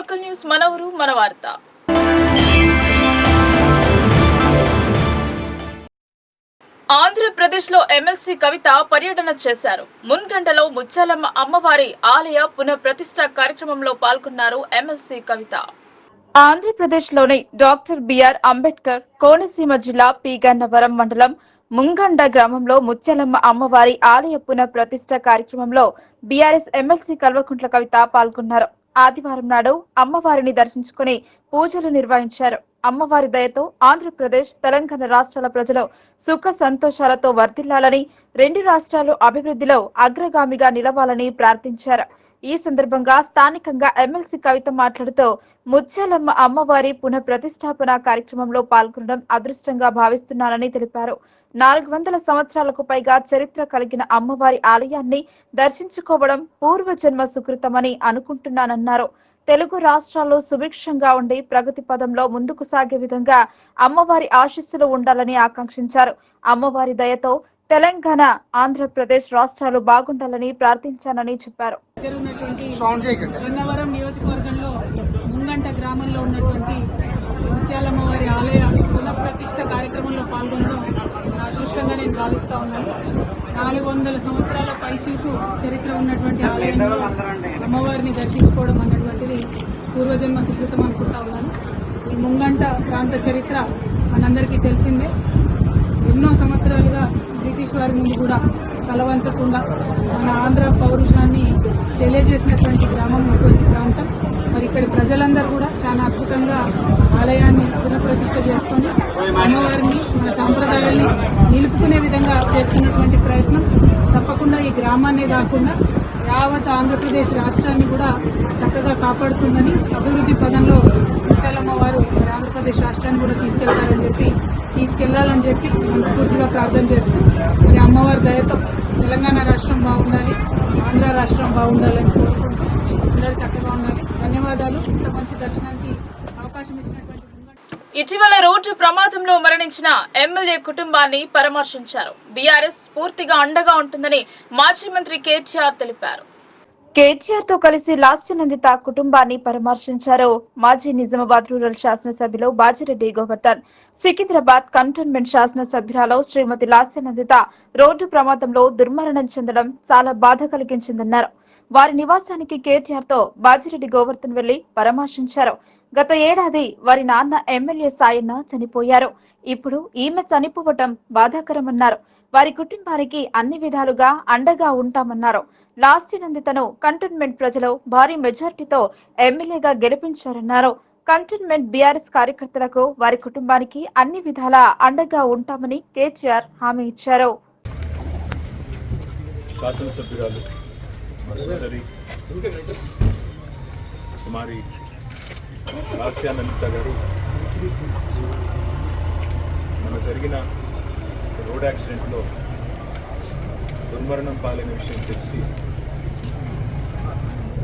Local news మన ఊరు మన వార్త. ఆంధ్రప్రదేశ్లో ఎమ్మెల్సీ కవిత పర్యటన చేశారు. మున్గండలో ముత్యాలమ్మ అమ్మవారి ఆలయ పునఃప్రతిష్ఠ కార్యక్రమంలో పాల్గొన్నారు ఎమ్మెల్సీ కవిత. ఆంధ్రప్రదేశ్లోని డాక్టర్ బిఆర్ అంబేద్కర్ కోనసీమ జిల్లా పి గన్నవరం మండలం ముంగండ గ్రామంలో ముత్యాలమ్మ అమ్మవారి ఆలయ పునఃప్రతిష్ఠ కార్యక్రమంలో బీఆర్ఎస్ ఎమ్మెల్సీ కల్వకుంట్ల కవిత పాల్గొన్నారు. ఆదివారం నాడు అమ్మవారిని దర్శించుకుని పూజలు నిర్వహించారు. అమ్మవారి దయతో ఆంధ్రప్రదేశ్, తెలంగాణ రాష్ట్రాల ప్రజలు సుఖ సంతోషాలతో వర్ధిల్లాలని, రెండు రాష్ట్రాలు అభివృద్ధిలో అగ్రగామిగా నిలవాలని ప్రార్థించారు. ఈ సందర్భంగా స్థానికంగా ఎమ్మెల్సీ కవిత మాట్లాడుతూ ముత్యాలమ్మ అమ్మవారి పునఃప్రతిష్ఠాపన కార్యక్రమంలో పాల్గొనడం అదృష్టంగా భావిస్తున్నానని తెలిపారు. 400 సంవత్సరాలకు పైగా చరిత్ర కలిగిన అమ్మవారి ఆలయాన్ని దర్శించుకోవడం పూర్వజన్మ సుకృతమని అనుకుంటున్నానన్నారు. తెలుగు రాష్ట్రాల్లో సుభిక్షంగా ఉండి ప్రగతి పదంలో ముందుకు సాగే విధంగా అమ్మవారి ఆశీస్సులు ఉండాలని ఆకాంక్షించారు. అమ్మవారి దయతో తెలంగాణ, ఆంధ్రప్రదేశ్ రాష్ట్రాలు బాగుండాలని ప్రార్థించానని చెప్పారు. గన్నవరం నియోజకవర్గంలో ముంగంట గ్రామంలో ఉన్నటువంటి ముత్యాలమ్మవారి ఆలయ పునఃప్రతిష్ఠ కార్యక్రమంలో పాల్గొనడం అదృష్టంగా నేను భావిస్తా ఉన్నాను. 400 సంవత్సరాల పైచిలకు చరిత్ర ఉన్నటువంటి ఆలయంలో అమ్మవారిని దర్శించుకోవడం అన్నటువంటిది పూర్వజన్మ సుకృతం అనుకుంటా ఉన్నాను. ఈ ముంగంట ప్రాంత చరిత్ర మనందరికీ తెలిసిందే. ఎన్నో సంవత్సరాలుగా బ్రిటిష్ వారి ముందు కూడా తలవంచకుండా మన ఆంధ్ర పౌరుషాన్ని తెలియజేసినటువంటి గ్రామం ఇటువంటి ప్రాంతం. మరి ఇక్కడి ప్రజలందరూ కూడా చాలా అద్భుతంగా ఆలయాన్ని పునఃప్రతిష్ఠ చేసుకుని అమ్మవారిని, మన సాంప్రదాయాన్ని నిలుపుకునే విధంగా చేస్తున్నటువంటి ప్రయత్నం తప్పకుండా ఈ గ్రామాన్నే కాకుండా యావత్ ఆంధ్రప్రదేశ్ రాష్ట్రాన్ని కూడా చక్కగా కాపాడుతుందని, అభివృద్ధి పదంలో ముత్యాలమ్మ వారు ఆంధ్రప్రదేశ్ రాష్ట్రాన్ని కూడా తీసుకెళ్లాలని చెప్పి మనస్ఫూర్తిగా ప్రార్థన చేస్తూ ఈ అమ్మవారి దయతో తెలంగాణ రాష్ట్రం బాగుండాలి, ఆంధ్ర రాష్ట్రం బాగుండాలని కోరుకుంటూ అందరూ చక్కగా ఉండాలి. ధన్యవాదాలు. ఇంత మంచి దర్శనానికి అవకాశం ఇచ్చినటువంటి ఇటీవల రోడ్డు ప్రమాదంలో మరణించిన ఎమ్మెల్యే కుటుంబాన్ని పరామర్శించారు. బీఆర్ఎస్ పూర్తిగా అండగా ఉంటుందని మాజీ మంత్రి కేటీఆర్ తెలిపారు. కేటీఆర్ తో కలిసి లాస్యనందిత కుటుంబాన్ని పరామర్శించారు. మాజీ నిజామాబాద్ రూరల్ శాసనసభ్యులు బాజిరెడ్డి గోవర్ధన్, సికింద్రాబాద్ కంటోన్మెంట్ శాసనసభ్యురాలు శ్రీమతి లాస్యనందిత రోడ్డు ప్రమాదంలో దుర్మరణం చెందడం చాలా బాధ కలిగించిందన్నారు. వారి నివాసానికి కేటీఆర్ తో బాజిరెడ్డి గోవర్ధన్ వెళ్లి పరామర్శించారు. గత ఏడాది వారి నాన్న ఎమ్మెల్యే సాయన్న చనిపోయారు. ఇప్పుడు ఈమె చనిపోవటం బాధాకరమన్నారు. వారి కుటుంబానికి అన్ని విధాలుగా అండగా ఉంటామన్నారు. లాస్యనందితను కంటోన్మెంట్ ప్రజలు భారీ మెజార్టీతో ఎమ్మెల్యేగా గెలిపించారన్నారు. కంటోన్మెంట్ బీఆర్ఎస్ కార్యకర్తలకు, వారి కుటుంబానికి అన్ని విధాలా అండగా ఉంటామని కేటీఆర్ హామీ ఇచ్చారు. శాసనసభ్యురాలు కుమారి లాస్యానందిత గారు మన జరిగిన రోడ్ యాక్సిడెంట్లో దుర్మరణం పాలైన విషయం తెలిసి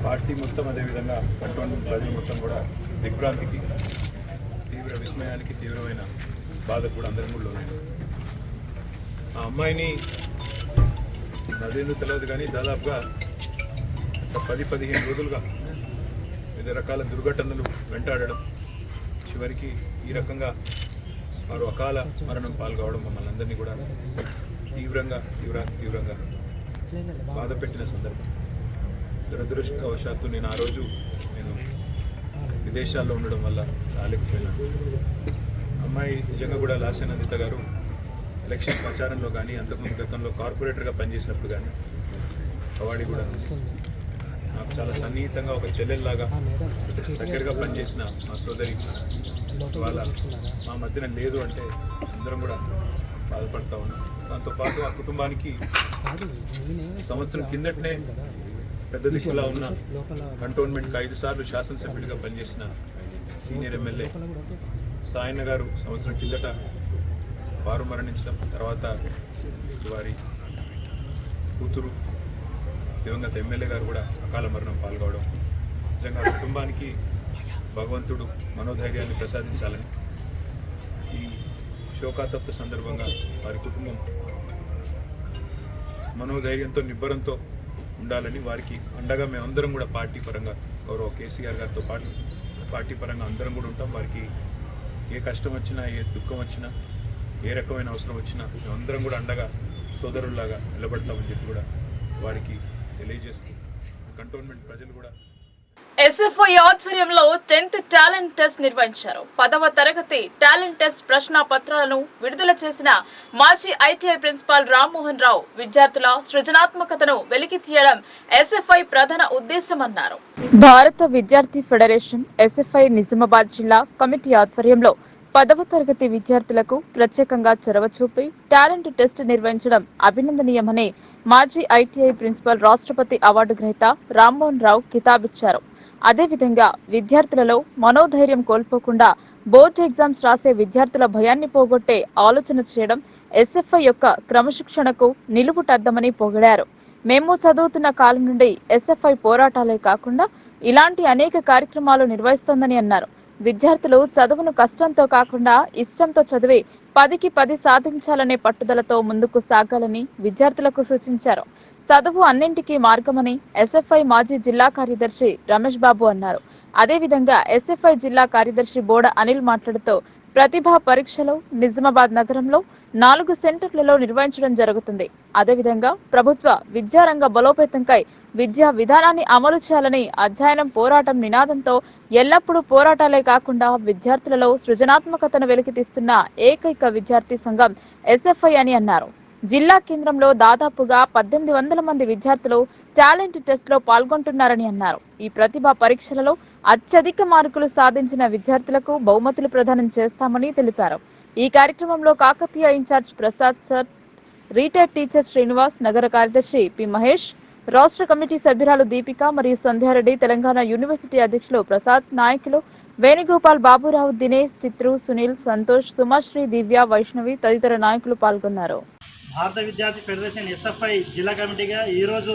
పార్టీ మొత్తం, అదేవిధంగా కంటోన్మెంట్ ప్రజలు మొత్తం కూడా దిగ్భ్రాంతికి, తీవ్ర విస్మయానికి, తీవ్రమైన బాధ కూడా అందరి కూడా లోనైనా. ఆ అమ్మాయిని అదేందుకు తెలియదు కానీ దాదాపుగా 10-15 రోజులుగా వివిధ రకాల దుర్ఘటనలు వెంటాడడం, చివరికి ఈ రకంగా వారు అకాల మరణం పాల్గొవడం మమ్మల్ని అందరినీ కూడా తీవ్రంగా బాధ పెట్టిన సందర్భం. దురదృష్టవశాత్తు నేను ఆ రోజు విదేశాల్లో ఉండడం వల్ల రాలేకపోయినాను. అమ్మాయి నిజంగా కూడా లాస్యనందిత గారు ఎలక్షన్ ప్రచారంలో కానీ, అంతకుముందు గతంలో కార్పొరేటర్గా పనిచేసినప్పుడు కానీ కవాడి కూడా నాకు చాలా సన్నిహితంగా ఒక చెల్లెల్లాగా దగ్గరగా పనిచేసిన మా సోదరి వాళ్ళ మా మధ్యన లేదు అంటే అందరం కూడా బాధపడతా ఉన్నాం. దాంతోపాటు ఆ కుటుంబానికి సంవత్సరం కిందటనే పెద్ద దిక్కులా ఉన్న కంటోన్మెంట్కి 5 సార్లు శాసనసభ్యుడిగా పనిచేసిన సీనియర్ ఎమ్మెల్యే సాయన్న గారు సంవత్సరం కిందట వారు మరణించడం, తర్వాత వారి కూతురు దివంగత ఎమ్మెల్యే గారు కూడా అకాల మరణం పాల్గొవడం, నిజంగా కుటుంబానికి భగవంతుడు మనోధైర్యాన్ని ప్రసాదించాలని, ఈ శోకాతప్త సందర్భంగా వారి కుటుంబం మనోధైర్యంతో, నిబ్బరంతో ఉండాలని, వారికి అండగా మేమందరం కూడా పార్టీ పరంగా గౌరవ కేసీఆర్ గారితో పాటు పార్టీ పరంగా అందరం కూడా ఉంటాం. వారికి ఏ కష్టం వచ్చినా, ఏ దుఃఖం వచ్చినా, ఏ రకమైన అవసరం వచ్చినా అందరం కూడా అండగా సోదరుల్లాగా నిలబడతామని చెప్పి కూడా వారికి తెలియజేస్తూ కంటోన్మెంట్ ప్రజలు కూడా ఎస్ఎఫ్ఐ ఆధ్వర్యంలో 10th టాలెంట్ టెస్ట్ నిర్వహించారు. 10వ తరగతి టాలెంట్ టెస్ట్ ప్రశ్న పత్రాలను విడుదల చేసిన మాజీ ఐటీఐ ప్రిన్సిపాల్ రామ్మోహన్ రావు విద్యార్థుల సృజనాత్మకతను వెలికి తీయడం ఎస్ఎఫ్ఐ ప్రధాన ఉద్దేశమన్నారు. భారత విద్యార్థి ఫెడరేషన్ ఎస్ఎఫ్ఐ నిజామాబాద్ జిల్లా కమిటీ ఆధ్వర్యంలో 10వ తరగతి విద్యార్థులకు ప్రత్యేకంగా చొరవ చూపి టాలెంట్ టెస్ట్ నిర్వహించడం అభినందనీయమని మాజీ ఐటీఐ ప్రిన్సిపల్ రాష్ట్రపతి అవార్డు గ్రహీత రామ్మోహన్ రావు కితాబిచ్చారు. అదేవిధంగా విద్యార్థులలో మనోధైర్యం కోల్పోకుండా బోర్డు ఎగ్జామ్స్ రాసే విద్యార్థుల భయాన్ని పోగొట్టే ఆలోచన చేయడం ఎస్ఎఫ్ఐ యొక్క క్రమశిక్షణకు నిలువుటద్దమని పొగిడారు. మేము చదువుతున్న కాలం నుండి ఎస్ఎఫ్ఐ పోరాటాలే కాకుండా ఇలాంటి అనేక కార్యక్రమాలు నిర్వహిస్తోందని అన్నారు. విద్యార్థులు చదువును కష్టంతో కాకుండా ఇష్టంతో చదివి 10కి 10 సాధించాలనే పట్టుదలతో ముందుకు సాగాలని విద్యార్థులకు సూచించారు. చదువు అన్నింటికీ మార్గమని ఎస్ఎఫ్ఐ మాజీ జిల్లా కార్యదర్శి రమేష్ బాబు అన్నారు. అదేవిధంగా ఎస్ఎఫ్ఐ జిల్లా కార్యదర్శి బోడ అనిల్ మాట్లాడుతూ ప్రతిభా పరీక్షలు నిజామాబాద్ నగరంలో 4 సెంటర్లలో నిర్వహించడం జరుగుతుంది. అదేవిధంగా ప్రభుత్వ విద్యారంగ బలోపేతంకై విద్యా విధానాన్ని అమలు చేయాలని అధ్యయనం పోరాటం నినాదంతో ఎల్లప్పుడూ పోరాటాలే కాకుండా విద్యార్థులలో సృజనాత్మకతను వెలికితీస్తున్న ఏకైక విద్యార్థి సంఘం ఎస్ఎఫ్ఐ అని అన్నారు. జిల్లా కేంద్రంలో దాదాపుగా 1800 మంది విద్యార్థులు టాలెంట్ టెస్ట్ లో పాల్గొంటున్నారని అన్నారు. ఈ ప్రతిభా పరీక్షలలో అత్యధిక మార్కులు సాధించిన విద్యార్థులకు బహుమతులు ప్రదానం చేస్తామని తెలిపారు. ఈ కార్యక్రమంలో Kakatiya incharge Prasad sir, retired teacher Srinivas, నగర కార్యదర్శి పి మహేష్, రాష్ట్ర కమిటీ సభ్యురాలు దీపిక మరియు సంధ్యారెడ్డి, తెలంగాణ యూనివర్సిటీ అధ్యక్షులు ప్రసాద్, నాయకులు వేణుగోపాల్, బాబురావు, దినేష్, చిత్రు, సునీల్, సంతోష్, సుమశ్రీ, దివ్య, వైష్ణవి తదితర నాయకులు పాల్గొన్నారు. భారత విద్యార్థి ఫెడరేషన్ ఎస్ఎఫ్ఐ జిల్లా కమిటీగా ఈరోజు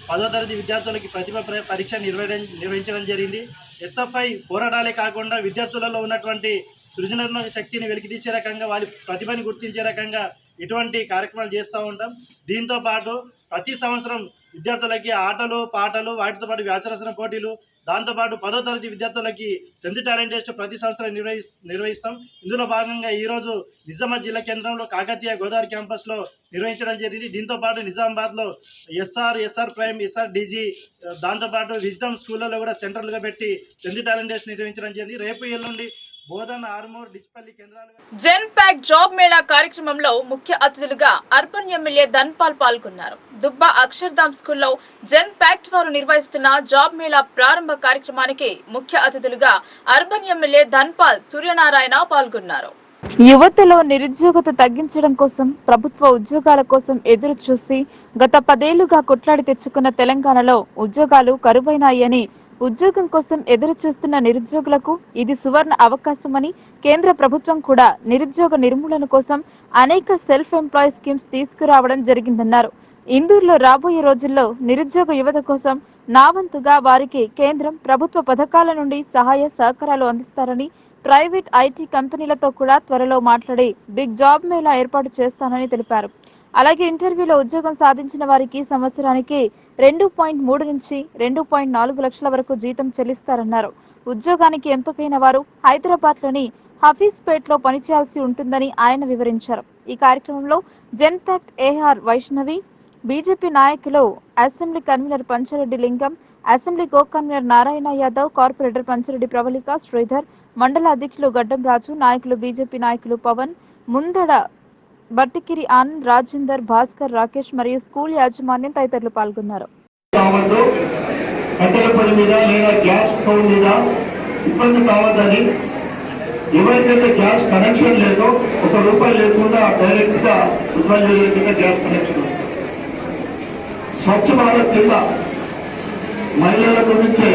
10వ తరగతి విద్యార్థులకి ప్రతిభ పరీక్ష నిర్వహించడం జరిగింది. ఎస్ఎఫ్ఐ పోరాటాలే కాకుండా విద్యార్థులలో ఉన్నటువంటి సృజనాత్మక శక్తిని వెలికితీసే రకంగా వారి ప్రతిభని గుర్తించే రకంగా ఇటువంటి కార్యక్రమాలు చేస్తూ ఉంటాం. దీంతో పాటు ప్రతి సంవత్సరం విద్యార్థులకి ఆటలు, పాటలు, వాటితో పాటు వ్యాసరచన పోటీలు, దాంతోపాటు 10వ తరగతి విద్యార్థులకి 10th టాలెంట్ టెస్ట్ ప్రతి సంవత్సరం నిర్వహిస్తాం. ఇందులో భాగంగా ఈరోజు నిజామాబాద్ జిల్లా కేంద్రంలో కాకతీయ గోదావరి క్యాంపస్లో నిర్వహించడం జరిగింది. దీంతోపాటు నిజామాబాద్లో ఎస్ఆర్ ప్రైమ్, ఎస్ఆర్ డీజీ, దాంతోపాటు విజ్డమ్ స్కూళ్ళలో కూడా సెంటర్లుగా పెట్టి 10th టాలెంట్ టెస్ట్ నిర్వహించడం జరిగింది. రేపు ఎల్లుండి బోధన, ఆర్మూర్, డిచ్పల్లి కేంద్రాలుగా జెన్ ప్యాక్ జాబ్ మేళా కార్యక్రమంలో ముఖ్య అతిథులుగా అర్బన్ ఎమ్మెల్యే ధన్పాల్ పాల్గొన్నారు. దుబ్బా అక్షర్ధామ్ స్కూల్లో జెన్ ప్యాక్ట్ వారు నిర్వహిస్తున్న జాబ్ మేళా ప్రారంభ కార్యక్రమానికి ముఖ్య అతిథులుగా అర్బన్ ఎమ్మెల్యే ధన్పాల్ సూర్యనారాయణ పాల్గొన్నారు. యువతలో నిరుద్యోగత తగ్గించడం కోసం ప్రభుత్వ ఉద్యోగాల కోసం ఎదురు చూసి గత 10 ఏళ్లుగా కొట్లాడి తెచ్చుకున్న తెలంగాణలో ఉద్యోగాలు కరువైనాయని, ఉద్యోగం కోసం ఎదురు చూస్తున్న నిరుద్యోగులకు ఇది సువర్ణ అవకాశమని, కేంద్ర ప్రభుత్వం కూడా నిరుద్యోగ నిర్మూలన కోసం అనేక సెల్ఫ్ ఎంప్లాయ్ స్కీమ్స్ తీసుకురావడం జరిగిందన్నారు. ఇందూరులో రాబోయే రోజుల్లో నిరుద్యోగ యువత కోసం నా వంతుగా వారికి కేంద్రం ప్రభుత్వ పథకాల నుండి సహాయ సహకారాలు అందిస్తారని, ప్రైవేట్ ఐటీ కంపెనీలతో కూడా త్వరలో మాట్లాడి బిగ్ జాబ్ మేళా ఏర్పాటు చేస్తానని తెలిపారు. అలాగే ఇంటర్వ్యూలో ఉద్యోగం సాధించిన వారికి సంవత్సరానికి 2.3 నుంచి 2.4 లక్షల వరకు జీతం చెల్లిస్తారన్నారు. ఉద్యోగానికి ఎంపికైన వారు హైదరాబాద్లోని హఫీజ్పేట్లో పనిచేయాల్సి ఉంటుందని ఆయన వివరించారు. ఈ కార్యక్రమంలో Genpact AR Vaishnavi, BJP నాయకులు assembly convenor Panchareddy Lingam, assembly co convenor Narayana Yadav, corporator Panchareddy Pravalika, Sridhar, మండల అధ్యక్షులు గడ్డం రాజు, నాయకులు బీజేపీ నాయకులు పవన్, ముందడ బట్టికిరి ఆనంద్, రాజేందర్, భాస్కర్, రాకేష్ మరియు స్కూల్ యాజమాన్యం తదితరులు పాల్గొన్నారు. ఎవరికైతే గ్యాస్ కనెక్షన్ లేదో ₹1 లేకుండా డైరెక్ట్ గా ఉజ్వల్ యోజన కింద గ్యాస్ కనెక్షన్ వస్తుంది. స్వచ్ఛ భారత్ కింద మహిళల గురించే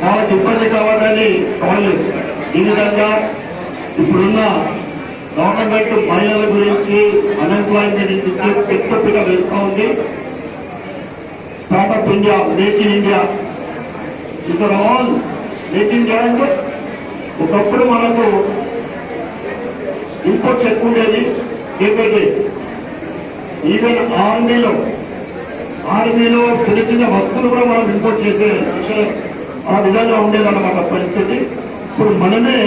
వాళ్ళకి ఇబ్బంది కావాలని వాళ్ళు ఈ విధంగా ఇప్పుడున్న గవర్నమెంట్ మహిళల గురించి అన్ఎంప్లాయ్మెంట్ పెద్దపీట వేస్తూ ఉంది. Startup India, make in India, these are all make in India. అంటే ఒకప్పుడు మనకు ఇంపోర్ట్స్ ఎక్కువ ఉండేది. ఏంటంటే ఈవెన్ ఆర్మీలో చిన్న చిన్న వస్తువులు కూడా మనం ఇంపోర్ట్ చేసే ఆ విధంగా ఉండేదన్నమాట పరిస్థితి. ఇప్పుడు మనమే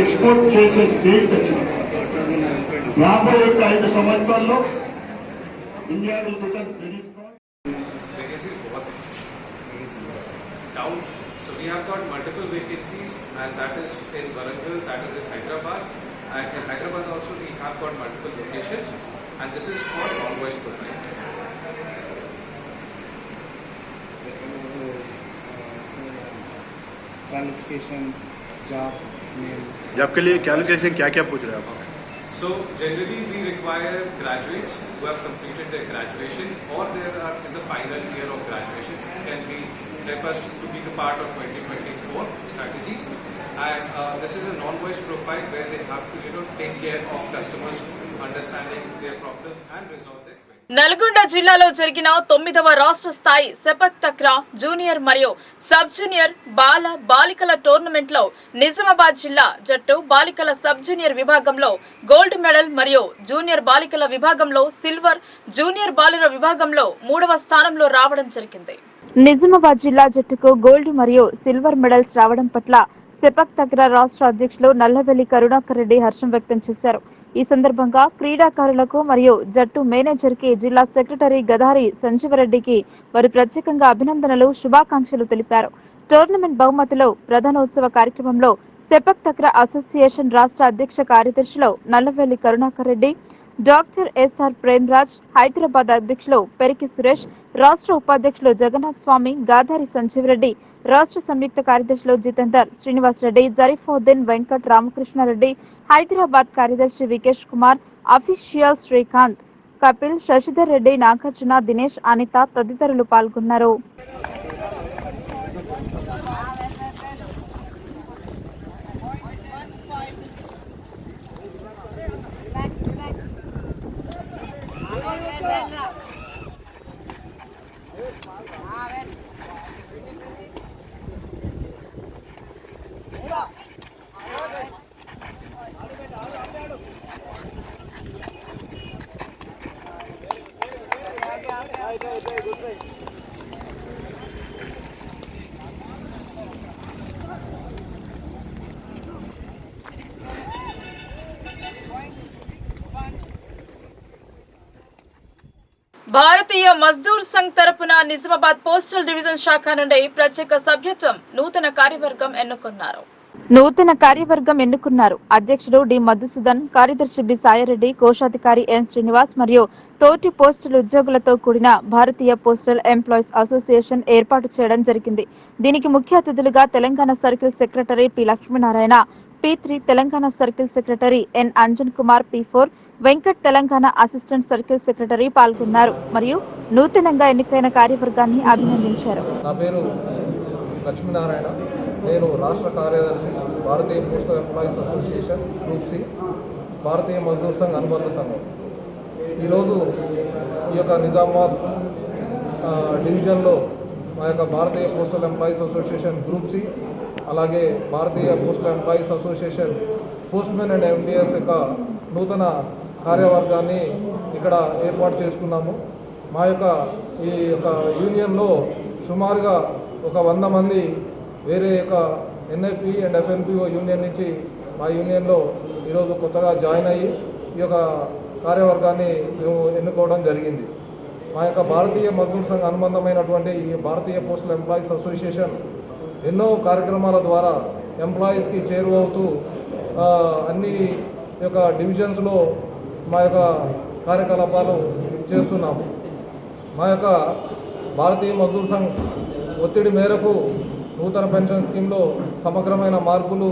ఎక్స్పోర్ట్ చేసే స్టేజ్ వచ్చింది. రాబోయే 5 సంవత్సరాల్లో India will become very strong. Vacancies बहुत down. So we have got multiple vacancies, and that is in Warangal, that is in Hyderabad, and in Hyderabad also we have got multiple locations, and this is for non-voice profile. Qualification job के लिए qualification क्या क्या पूछ रहे हैं आप? So generally we require graduates who have completed their graduation or they are in the final year of graduation. It can be help us to be the part of 2024 strategies, and this is a non-voice profile where they have to take care of customers, understanding their problems and resolve their queries. Nalgonda జిల్లాలో జరిగిన 9వ రాష్ట్ర స్థాయి sepak తక్రా junior మరియు sub junior బాలికల tournament లో నిజామాబాద్ జిల్లా జట్టు బాలికల సబ్ జూనియర్ విభాగంలో గోల్డ్ మెడల్ మరియు జూనియర్ బాలికల విభాగంలో సిల్వర్, జూనియర్ బాలుర విభాగంలో 3వ స్థానంలో రావడం జరిగింది. నిజామాబాద్ జిల్లా జట్టుకు గోల్డ్ మరియు సిల్వర్ మెడల్స్ రావడం పట్ల సెపక్ తక్రా రాష్ట్ర అధ్యక్షులు నల్లవెల్లి కరుణాకర్ రెడ్డి హర్షం వ్యక్తం చేశారు. ఈ సందర్భంగా క్రీడాకారులకు మరియు జట్టు మేనేజర్ కి జిల్లా సెక్రటరీ గదారి సంజీవరెడ్డికి వారు ప్రత్యేకంగా అభినందనలు, శుభాకాంక్షలు తెలిపారు. టోర్నమెంట్ బహుమతిలో ప్రధానోత్సవ కార్యక్రమంలో సెపక్ తక్రా అసోసియేషన్ రాష్ట్ర అధ్యక్ష కార్యదర్శులు నల్లవెల్లి కరుణాకర్ రెడ్డి, డాక్టర్ ఎస్ఆర్ ప్రేమ్రాజ్, హైదరాబాద్ అధ్యక్షులు పెరికి సురేష్, రాష్ట్ర ఉపాధ్యక్షులు జగన్నాథ్ స్వామి, గాదారి సంజీవరెడ్డి, రాష్ట్ర సంయుక్త కార్యదర్శులు జితేందర్, శ్రీనివాస్ రెడ్డి, జరీఫుద్దీన్, వెంకట్ రామకృష్ణారెడ్డి, హైదరాబాద్ కార్యదర్శి వికేష్ కుమార్, అఫీషియల్ శ్రీకాంత్, కపిల్, శశిధర్ రెడ్డి, నాగార్జున, దినేష్, అనిత తదితరులు పాల్గొన్నారు. భారతీయ మజ్దూర్ సంఘ్ తరపున నిజామాబాద్ పోస్టల్ డివిజన్ శాఖ నుండి ప్రత్యేక సభ్యత్వం నూతన కార్యవర్గం ఎన్నుకున్నారు. అధ్యక్షుడు డి మధుసూదన్, కార్యదర్శి బి సాయిరెడ్డి, కోశాధికారి ఎన్ శ్రీనివాస్ మరియు తోటి పోస్టల్ ఉద్యోగులతో కూడిన భారతీయ పోస్టల్ ఎంప్లాయీస్ అసోసియేషన్ ఏర్పాటు చేయడం జరిగింది. దీనికి ముఖ్య అతిథులుగా Telangana circle secretary P Lakshminarayana, P3 Telangana circle secretary N Anjan Kumar, P4 Venkat Telangana assistant circle secretary పాల్గొన్నారు మరియు నూతనంగా ఎన్నికైన కార్యవర్గాన్ని అభినందించారు. నా పేరు లక్ష్మీనారాయణ, నేను రాష్ట్ర కార్యదర్శి Bharatiya postal employees association group C, Bharatiya Mazdoor Sangh అనుబంధ సంఘం. ఈరోజు ఈ యొక్క నిజామాబాద్ డివిజన్లో మా యొక్క Bharatiya postal employees association group C, అలాగే Bharatiya postal employees association postmen and MDS యొక్క నూతన కార్యవర్గాన్ని ఇక్కడ ఏర్పాటు చేసుకున్నాము. మా యొక్క ఈ యొక్క యూనియన్లో సుమారుగా ఒక 100 మంది వేరే యొక్క ఎన్ఐపి అండ్ ఎఫ్ఎన్పిఓ యూనియన్ నుంచి మా యూనియన్లో ఈరోజు కొత్తగా జాయిన్ అయ్యి ఈ యొక్క కార్యవర్గాన్ని మేము ఎన్నుకోవడం జరిగింది. మా యొక్క భారతీయ మజ్దూర్ సంఘ్ అనుబంధమైనటువంటి ఈ భారతీయ పోస్టల్ ఎంప్లాయీస్ అసోసియేషన్ ఎన్నో కార్యక్రమాల ద్వారా ఎంప్లాయీస్కి చేరువవుతూ అన్ని యొక్క డివిజన్స్లో మా యొక్క కార్యకలాపాలు చేస్తున్నాము. మా యొక్క భారతీయ మజ్దూర్ సంఘ్ ఒత్తిడి మేరకు నూతన పెన్షన్ స్కీమ్లో సమగ్రమైన మార్పులు,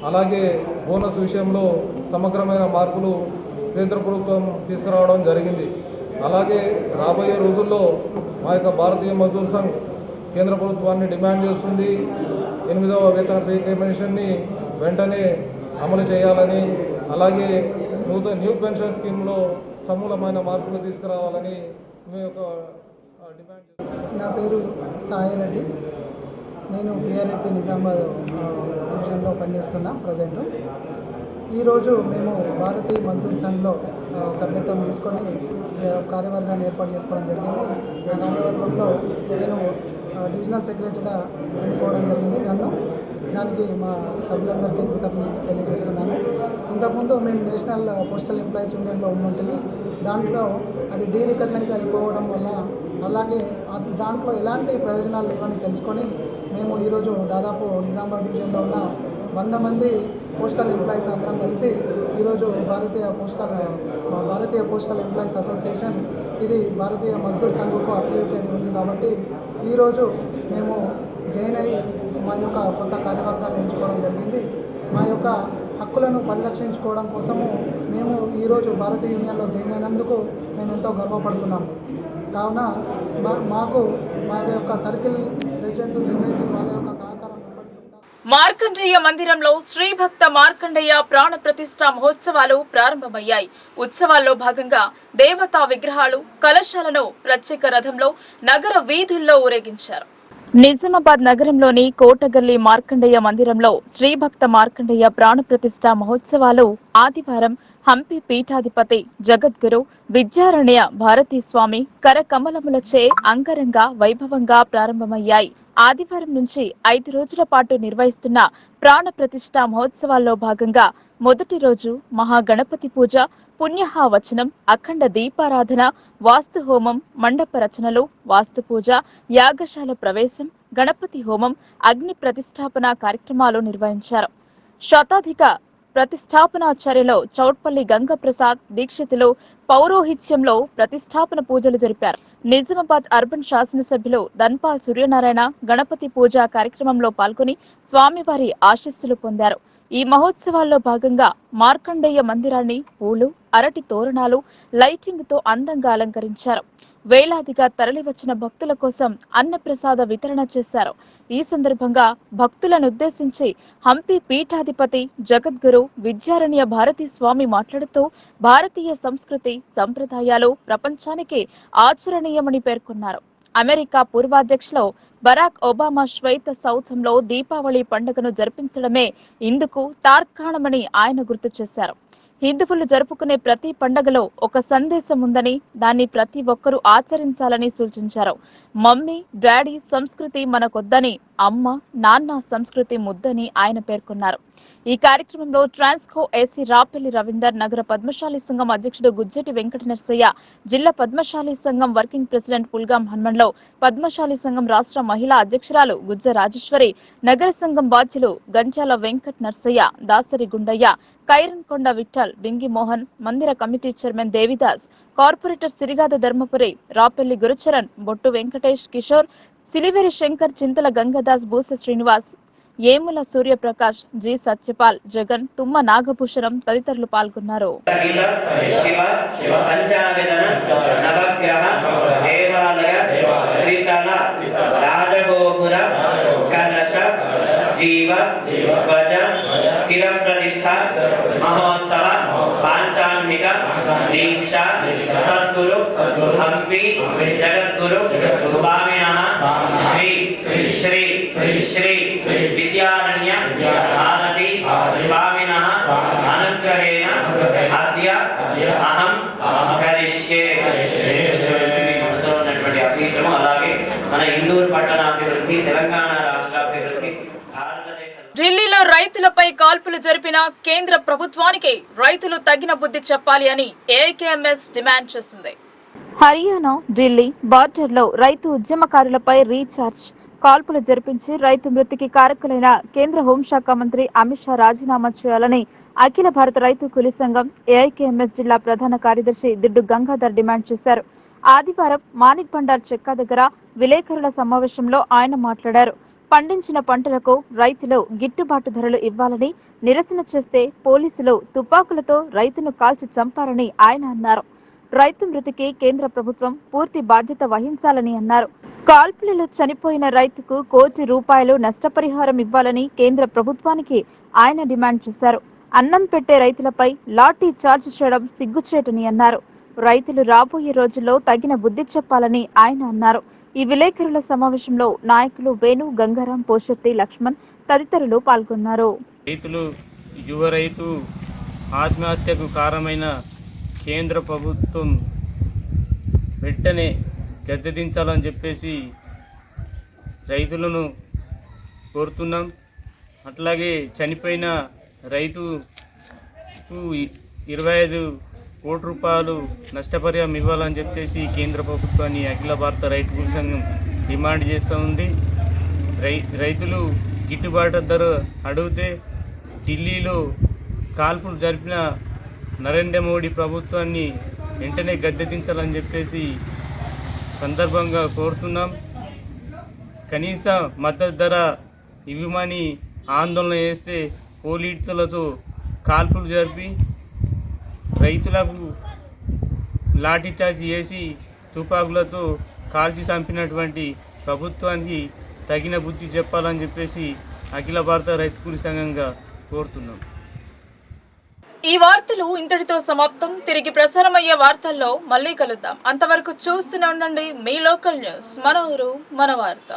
అలాగే బోనస్ విషయంలో సమగ్రమైన మార్పులు కేంద్ర ప్రభుత్వం తీసుకురావడం జరిగింది. అలాగే రాబోయే రోజుల్లో మా యొక్క భారతీయ మజ్దూర్ సంఘ్ కేంద్ర ప్రభుత్వాన్ని డిమాండ్ చేస్తుంది, 8వ వేతన పే కమిషన్ని వెంటనే అమలు చేయాలని, అలాగే న్యూ పెన్షన్ స్కీమ్లో సమూలమైన మార్పులు తీసుకురావాలని మేము యొక్క డిమాండ్. నా పేరు సాయిరెడ్డి, నేను బీఆర్ఏపీ నిజామాబాద్ డివిజన్లో పనిచేస్తున్నా ప్రజెంట్. ఈరోజు మేము భారతీయ మజ్దూర్ సంఘ్లో సభ్యత్వం తీసుకొని కార్యవర్గాన్ని ఏర్పాటు చేసుకోవడం జరిగింది. ఆ కార్యవర్గంలో నేను డివిజనల్ సెక్రటరీగా ఎన్నుకోవడం జరిగింది నన్ను. దానికి మా సభ్యులందరికీ కృతజ్ఞతలు తెలియజేస్తున్నాను. ఇంతకుముందు మేము నేషనల్ పోస్టల్ ఎంప్లాయీస్ యూనియన్లో ఉంటుంటుంది. దాంట్లో అది డీరికగ్నైజ్ అయిపోవడం వల్ల అలాగే దాంట్లో ఎలాంటి ప్రయోజనాలు లేవని తెలుసుకొని మేము ఈరోజు దాదాపు నిజామాబాద్ డివిజన్లో ఉన్న 100 మంది పోస్టల్ ఎంప్లాయీస్ అందరం కలిసి ఈరోజు భారతీయ పోస్టల్ ఎంప్లాయీస్ అసోసియేషన్ ఇది భారతీయ మజ్దూర్ సంఘకు అఫిలియేటెడ్ ఉంది కాబట్టి ఈరోజు మేము జాయిన్ అయ్యి మా యొక్క కొత్త కార్యవర్గాన్ని ఎంచుకోవడం జరిగింది. మా యొక్క హక్కులను పరిరక్షించుకోవడం కోసము మేము ఈరోజు భారతీయ యూనియన్లో జాయిన్ అయినందుకు మేము ఎంతో గర్వపడుతున్నాము. కావున మా యొక్క సర్కిల్ ప్రెసిడెంట్ సెక్రటరీ వాళ్ళ యొక్క సహకారం ఎప్పటికీ ఉండాలి. మార్కండేయ మందిరంలో శ్రీ భక్త మార్కండేయ ప్రాణ ప్రతిష్ఠ మహోత్సవాలు ప్రారంభమయ్యాయి. ఉత్సవాల్లో భాగంగా దేవతా విగ్రహాలు, కలశాలను ప్రత్యేక రథంలో నగర వీధుల్లో ఊరేగించారు. నిజామాబాద్ నగరంలోని కోటగల్లి మార్కండేయ మందిరంలో శ్రీభక్త మార్కండేయ ప్రాణ ప్రతిష్ఠ మహోత్సవాలు ఆదివారం హంపి పీఠాధిపతి జగద్గురు విద్యారణ్య భారతీ స్వామి కరకమలములచే అంగరంగ వైభవంగా ప్రారంభమయ్యాయి. ఆదివారం నుంచి 5 రోజుల పాటు నిర్వహిస్తున్న ప్రాణ ప్రతిష్ఠ మహోత్సవాల్లో భాగంగా మొదటి రోజు మహాగణపతి పూజ, పుణ్యహావచనం, అఖండ దీపారాధన, వాస్తు హోమం, మండప రచనలు, వాస్తు పూజ, యాగశాల ప్రవేశం, గణపతి హోమం, అగ్ని ప్రతిష్టాపన కార్యక్రమాలు నిర్వహించారు. శతాధిక ప్రతిష్టాపనాచార్యులు చౌట్పల్లి గంగప్రసాద్ దీక్షితులు పౌరోహిత్యంలో ప్రతిష్టాపన పూజలు జరిపారు. నిజామాబాద్ అర్బన్ శాసనసభ్యులు ధన్పాల్ సూర్యనారాయణ గణపతి పూజ కార్యక్రమంలో పాల్గొని స్వామివారి ఆశీస్సులు పొందారు. ఈ మహోత్సవాల్లో భాగంగా మార్కండేయ మందిరాన్ని పూలు, అరటి తోరణాలు, లైటింగ్ తో అందంగా అలంకరించారు. వేలాదిగా తరలివచ్చిన భక్తుల కోసం అన్నప్రసాద వితరణ చేశారు. ఈ సందర్భంగా భక్తులను ఉద్దేశించి హంపి పీఠాధిపతి జగద్గురు విద్యారణ్య భారతీ స్వామి మాట్లాడుతూ భారతీయ సంస్కృతి సంప్రదాయాలు ప్రపంచానికి ఆచరణీయమని పేర్కొన్నారు. అమెరికా పూర్వాధ్యక్షులు బరాక్ ఒబామా శ్వేత సౌధంలో దీపావళి పండుగను జరిపించడమే ఇందుకు తార్కాణమని ఆయన గుర్తు చేశారు. హిందువులు జరుపుకునే ప్రతి పండుగలో ఒక సందేశం ఉందని, దాన్ని ప్రతి ఒక్కరూ ఆచరించాలని సూచించారు. మమ్మీ డాడీ సంస్కృతి మనకొద్దని, అమ్మ నాన్న సంస్కృతి ముద్దని ఆయన పేర్కొన్నారు. ఈ కార్యక్రమంలో ట్రాన్స్కో ఏసీ రాపెల్లి రవీందర్, నగర పద్మశాలి సంఘం అధ్యక్షుడు గుజ్జటి వెంకట నరసయ్య, జిల్లా పద్మశాలి సంఘం వర్కింగ్ ప్రెసిడెంట్ పుల్గాం హనుమన్లో, పద్మశాలి సంఘం రాష్ట్ర మహిళా అధ్యక్షురాలు గుజ్జ రాజేశ్వరి, నగర సంఘం బాధ్యులు గంచాల వెంకట నరసయ్య, దాసరి గుండయ్య, కైరన్కొండ విఠల్, బింగి మోహన్, మందిర committee chairman Devidas, corporator Sirigada Dharmapuri, Rapelli Gurucharan, Bottu Venkatesh, Kishore, Siliveri Shankar, Chintala Gangadas, Boosa Srinivas, Emula Suryaprakash, G Satyapal, Jagan, Tumma Nagabhushanam తదితరులు పాల్గొన్నారు. జీవ ధ్వజ స్థిర ప్రతిష్ఠ మహోత్సవ పాంచాంగిక దీక్ష సద్గురు హంపి జగద్గురు స్వామినః శ్రీ శ్రీ శ్రీ విద్యారణ్య భారతీ స్వామినః అనుగ్రహేణ అద్య అహం కరిష్యే. ఉన్నటువంటి అభీష్టము అలాగే మన ఇందూరు పట్టణాభివృద్ధి, తెలంగాణ రాష్ట్రాభివృద్ధి, ఢిల్లీలో రైతులపై కాల్పులు జరిపిన కేంద్ర ప్రభుత్వానికి రైతులు తగిన బుద్ధి చెప్పాలి అని ఏఐకేఎంఎస్ డిమాండ్ చేసింది. హర్యానా ఢిల్లీ బార్డర్లో రైతు ఉద్యమకారులపై రీఛార్జ్ కాల్పులు జరిపించి రైతు మృతికి కారకులైన కేంద్ర హోంశాఖ మంత్రి అమిత్ షా రాజీనామా చేయాలని అఖిల భారత రైతు కూలీ సంఘం ఏఐకేఎంఎస్ జిల్లా ప్రధాన కార్యదర్శి దిడ్డు గంగాధర్ డిమాండ్ చేశారు. ఆదివారం మాణిక్ బండార్ చెక్కా దగ్గర విలేకరుల సమావేశంలో ఆయన మాట్లాడారు. పండించిన పంటలకు రైతులు గిట్టుబాటు ధరలు ఇవ్వాలని, నిరసన చేస్తే పోలీసులు తుపాకులతో రైతును కాల్చి చంపారని ఆయన అన్నారు. రైతు మృతికి కేంద్ర ప్రభుత్వం పూర్తి బాధ్యత వహించాలని అన్నారు. కాల్పులలో చనిపోయిన రైతుకు ₹1 కోటి నష్టపరిహారం ఇవ్వాలని కేంద్ర ప్రభుత్వానికి ఆయన డిమాండ్ చేశారు. అన్నం పెట్టే రైతులపై లాఠీ చార్జ్ చేయడం సిగ్గుచేటని అన్నారు. రైతులు రాబోయే రోజుల్లో తగిన బుద్ధి చెప్పాలని ఆయన అన్నారు. ఈ విలేకరుల సమావేశంలో నాయకులు వేణు, గంగారాం, పోషెట్టి, లక్ష్మణ్ తదితరులు పాల్గొన్నారు. రైతులు యువ రైతు ఆత్మహత్యకు కారణమైన కేంద్ర ప్రభుత్వం వెంటనే గద్దెదించాలని చెప్పేసి రైతులను కోరుతున్నాం. అట్లాగే చనిపోయిన రైతుకు 25 కోట్ల రూపాయలు నష్టపరిహారం ఇవ్వాలని చెప్పేసి కేంద్ర ప్రభుత్వాన్ని అఖిల భారత రైతు కూలీ సంఘం డిమాండ్ చేస్తూ ఉంది. రైతులు గిట్టుబాటు ధర అడిగితే ఢిల్లీలో కాల్పులు జరిపిన నరేంద్ర మోడీ ప్రభుత్వాన్ని వెంటనే గద్దెదించాలని చెప్పేసి సందర్భంగా కోరుతున్నాం. కనీస మద్దతు ధర ఇవ్వమని ఆందోళన చేస్తే పోలీసులతో కాల్పులు జరిపి రైతులకు లాఠీచార్జ్ చేసి తుపాకులతో కాల్చి చంపినటువంటి ప్రభుత్వానికి తగిన బుద్ధి చెప్పాలని చెప్పేసి అఖిల భారత రైతు కూలీ సంఘంగా కోరుతున్నాం. ఈ వార్తలు ఇంతటితో సమాప్తం. తిరిగి ప్రసారమయ్యే వార్తల్లో మళ్ళీ కలుద్దాం. అంతవరకు చూస్తూనే ఉండండి మీ లోకల్ న్యూస్. మన ఊరు మన వార్త.